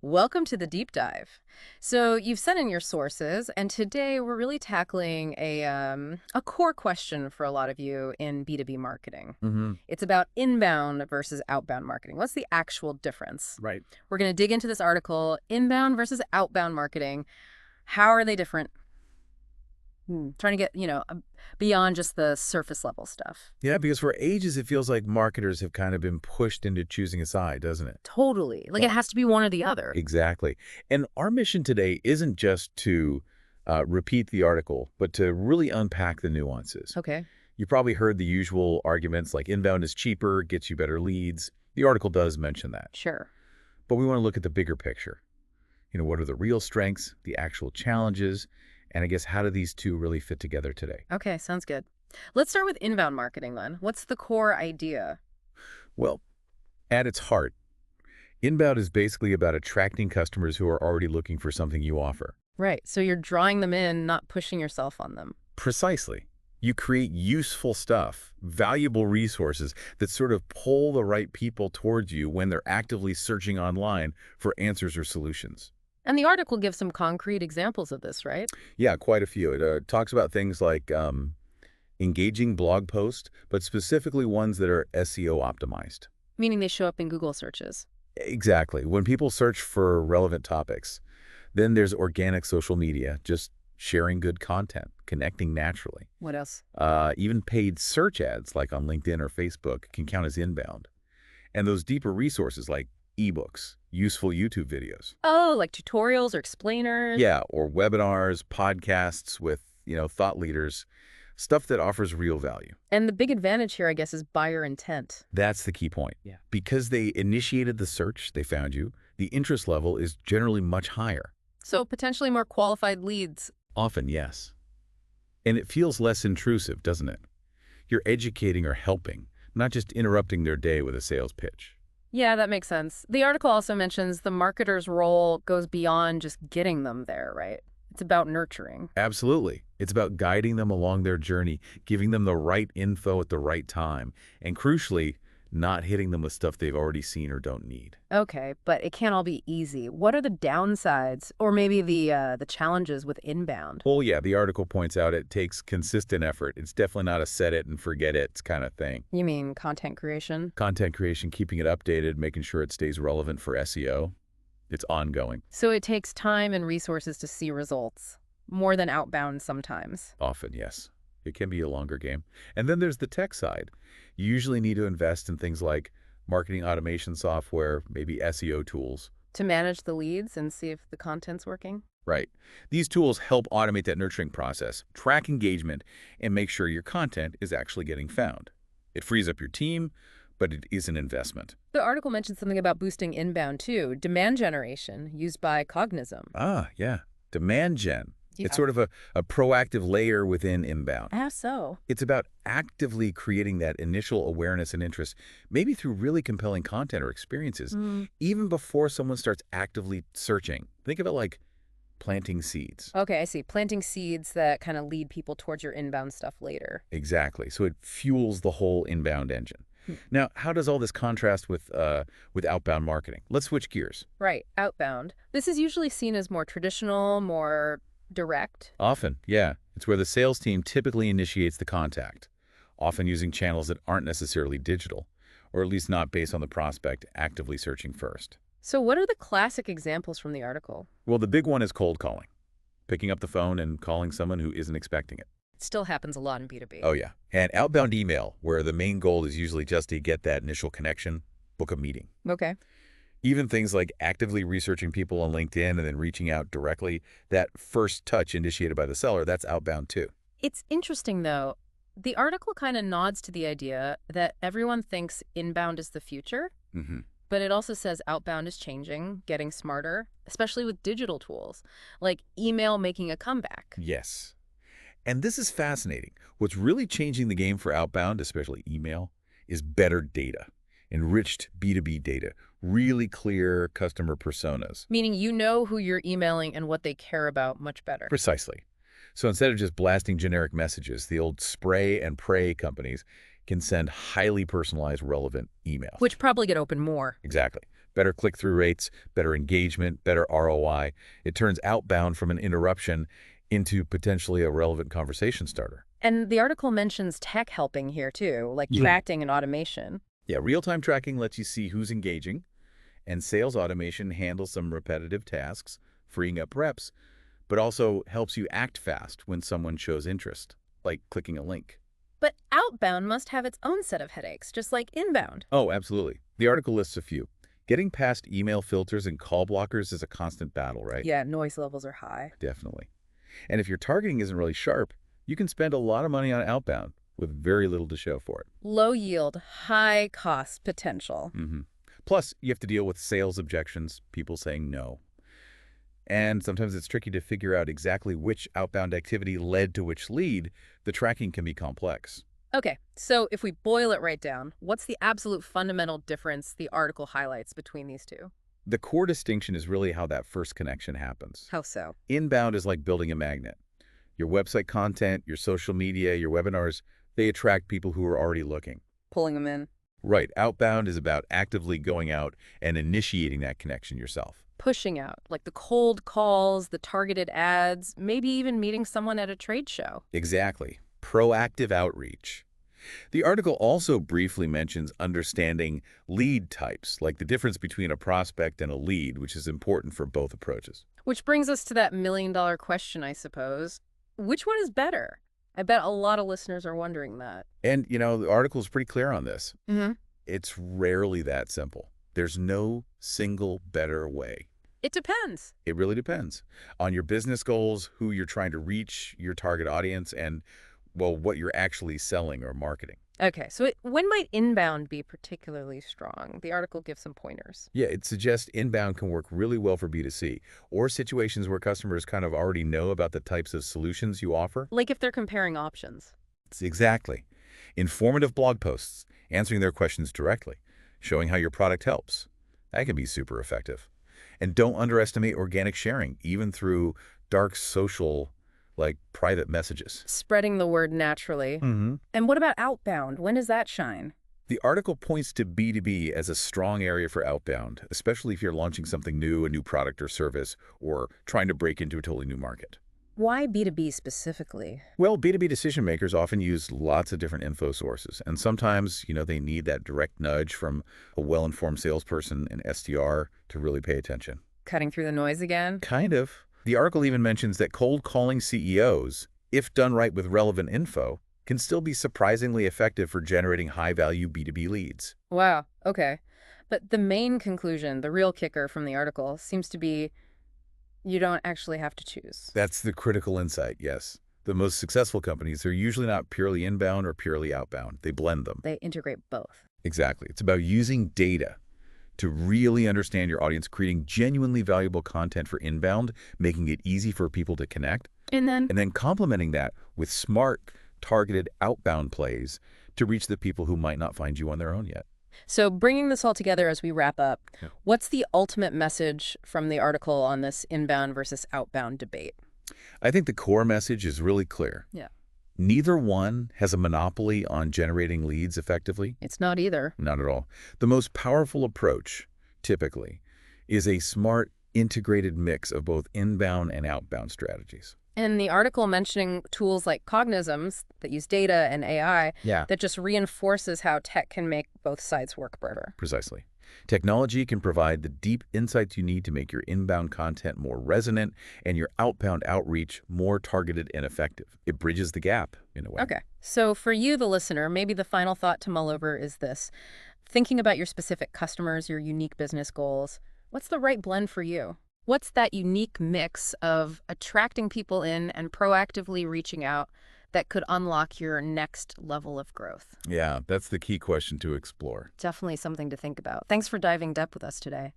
Welcome to the deep dive. So you've sent in your sources, and today we're really tackling a core question for a lot of you in B2B marketing. Hmm. It's about inbound versus outbound marketing. What's the actual difference? Right. We're going to dig into this article, inbound versus outbound marketing. How are they different? Trying to get, beyond just the surface level stuff. Yeah, because for ages it feels like marketers have kind of been pushed into choosing a side, doesn't it? Totally. Like Well, it has to be one or the other. exactly. And our mission today isn't just to repeat the article, but to really unpack the nuances. Okay. You probably heard the usual arguments like inbound is cheaper, gets you better leads. The article does mention that. Sure. But we want to look at the bigger picture. What are the real strengths, the actual challenges, and I guess how do these two really fit together today? Okay, sounds good. Let's start with inbound marketing then. What's the core idea? Well, at its heart, inbound is basically about attracting customers who are already looking for something you offer. Right. So you're drawing them in, not pushing yourself on them. Precisely. You create useful stuff, valuable resources that sort of pull the right people towards you when they're actively searching online for answers or solutions. And the article gives some concrete examples of this, right? Yeah, quite a few. It talks about things like engaging blog posts, but specifically ones that are SEO optimized. Meaning they show up in Google searches. Exactly. When people search for relevant topics, then there's organic social media, just sharing good content, connecting naturally. What else? Even paid search ads like on LinkedIn or Facebook can count as inbound. And those deeper resources like ebooks, useful YouTube videos. Oh, like tutorials or explainers? Yeah, or webinars, podcasts with, thought leaders, stuff that offers real value. And the big advantage here, I guess, is buyer intent. That's the key point. Yeah. Because they initiated the search, they found you, the interest level is generally much higher. So potentially more qualified leads. Often, yes. And it feels less intrusive, doesn't it? You're educating or helping, not just interrupting their day with a sales pitch. Yeah, that makes sense. The article also mentions the marketer's role goes beyond just getting them there, right? It's about nurturing. Absolutely. It's about guiding them along their journey, giving them the right info at the right time, and crucially, not hitting them with stuff they've already seen or don't need. Okay, but it can't all be easy. What are the downsides, or maybe the challenges with inbound? Well, yeah, the article points out it takes consistent effort. It's definitely not a set it and forget it kind of thing. You mean content creation? Content creation, keeping it updated, making sure it stays relevant for SEO, it's ongoing, So it takes time and resources to see results, more than outbound sometimes. often, yes. It can be a longer game. And then there's the tech side. You usually need to invest in things like marketing automation software, maybe SEO tools. To manage the leads and see if the content's working? Right. These tools help automate that nurturing process, track engagement, and make sure your content is actually getting found. It frees up your team, but it is an investment. The article mentioned something about boosting inbound too, demand generation used by Cognism. Ah, yeah. Demand gen. Yeah. It's sort of a proactive layer within inbound. How so? It's about actively creating that initial awareness and interest, maybe through really compelling content or experiences, even before someone starts actively searching. Think of it like planting seeds. Okay, I see. Planting seeds that kind of lead people towards your inbound stuff later. Exactly. So it fuels the whole inbound engine. Now, how does all this contrast with outbound marketing? Let's switch gears. Right, outbound. This is usually seen as more traditional, more direct. Often, yeah. It's where the sales team typically initiates the contact, often using channels that aren't necessarily digital, or at least not based on the prospect actively searching first. So what are the classic examples from the article? Well, the big one is cold calling, picking up the phone and calling someone who isn't expecting it. It still happens a lot in B2B. Oh, yeah. And outbound email, where the main goal is usually just to get that initial connection, book a meeting. Okay. Even things like actively researching people on LinkedIn and then reaching out directly, that first touch initiated by the seller, that's outbound too. It's interesting, though. The article kind of nods to the idea that everyone thinks inbound is the future, Hmm. but it also says outbound is changing, getting smarter, especially with digital tools, like email making a comeback. Yes. And this is fascinating. What's really changing the game for outbound, especially email, is better data, enriched B2B data, really clear customer personas. Meaning you know who you're emailing and what they care about much better. Precisely. So instead of just blasting generic messages, the old spray and pray companies can send highly personalized, relevant emails. Which probably get open more. Exactly. Better click-through rates, better engagement, better ROI. It turns outbound from an interruption into potentially a relevant conversation starter. And the article mentions tech helping here too, like tracking and automation. Yeah, real-time tracking lets you see who's engaging, and sales automation handles some repetitive tasks, freeing up reps, but also helps you act fast when someone shows interest, like clicking a link. But outbound must have its own set of headaches, just like inbound. Oh, absolutely. The article lists a few. Getting past email filters and call blockers is a constant battle, right? Yeah, noise levels are high. Definitely. And if your targeting isn't really sharp, you can spend a lot of money on outbound with very little to show for it. Low yield, high cost potential. Plus, you have to deal with sales objections, people saying no. And sometimes it's tricky to figure out exactly which outbound activity led to which lead. The tracking can be complex. Okay, so if we boil it right down, what's the absolute fundamental difference the article highlights between these two? The core distinction is really how that first connection happens. How so? Inbound is like building a magnet. Your website content, your social media, your webinars, they attract people who are already looking. Pulling them in. Right. Outbound is about actively going out and initiating that connection yourself. Pushing out, like the cold calls, the targeted ads, maybe even meeting someone at a trade show. Exactly. Proactive outreach. The article also briefly mentions understanding lead types, like the difference between a prospect and a lead, which is important for both approaches. Which brings us to that million-dollar question, I suppose. Which one is better? I bet a lot of listeners are wondering that. And, the article is pretty clear on this. Mm-hmm. It's rarely that simple. There's no single better way. It depends. It really depends on your business goals, who you're trying to reach, your target audience, and, well, what you're actually selling or marketing. Okay, so when might inbound be particularly strong? The article gives some pointers. Yeah, it suggests inbound can work really well for B2C, or situations where customers kind of already know about the types of solutions you offer. Like if they're comparing options. Exactly. Informative blog posts, answering their questions directly, showing how your product helps. That can be super effective. And don't underestimate organic sharing, even through dark social, like private messages. Spreading the word naturally. And what about outbound? When does that shine? The article points to B2B as a strong area for outbound, especially if you're launching something new, a new product or service, or trying to break into a totally new market. Why B2B specifically? Well, B2B decision makers often use lots of different info sources, and sometimes, they need that direct nudge from a well-informed salesperson and SDR to really pay attention. Cutting through the noise again? Kind of. The article even mentions that cold calling CEOs, if done right with relevant info, can still be surprisingly effective for generating high-value B2B leads. Wow, okay. But the main conclusion, the real kicker from the article, seems to be you don't actually have to choose. That's the critical insight, yes. The most successful companies are usually not purely inbound or purely outbound. They blend them. They integrate both. Exactly. It's about using data to really understand your audience, creating genuinely valuable content for inbound, making it easy for people to connect, And then complementing that with smart, targeted outbound plays to reach the people who might not find you on their own yet. so bringing this all together as we wrap up, Yeah. what's the ultimate message from the article on this inbound versus outbound debate? I think the core message is really clear. Yeah. Neither one has a monopoly on generating leads effectively. It's not either. Not at all. The most powerful approach, typically, is a smart, integrated mix of both inbound and outbound strategies. And the article mentioning tools like Cognisms that use data and AI Yeah. that just reinforces how tech can make both sides work better. Precisely. Technology can provide the deep insights you need to make your inbound content more resonant and your outbound outreach more targeted and effective. It bridges the gap, in a way. Okay. So for you, the listener, maybe the final thought to mull over is this. Thinking about your specific customers, your unique business goals, what's the right blend for you? What's that unique mix of attracting people in and proactively reaching out that could unlock your next level of growth? Yeah, that's the key question to explore. Definitely something to think about. Thanks for diving deep with us today.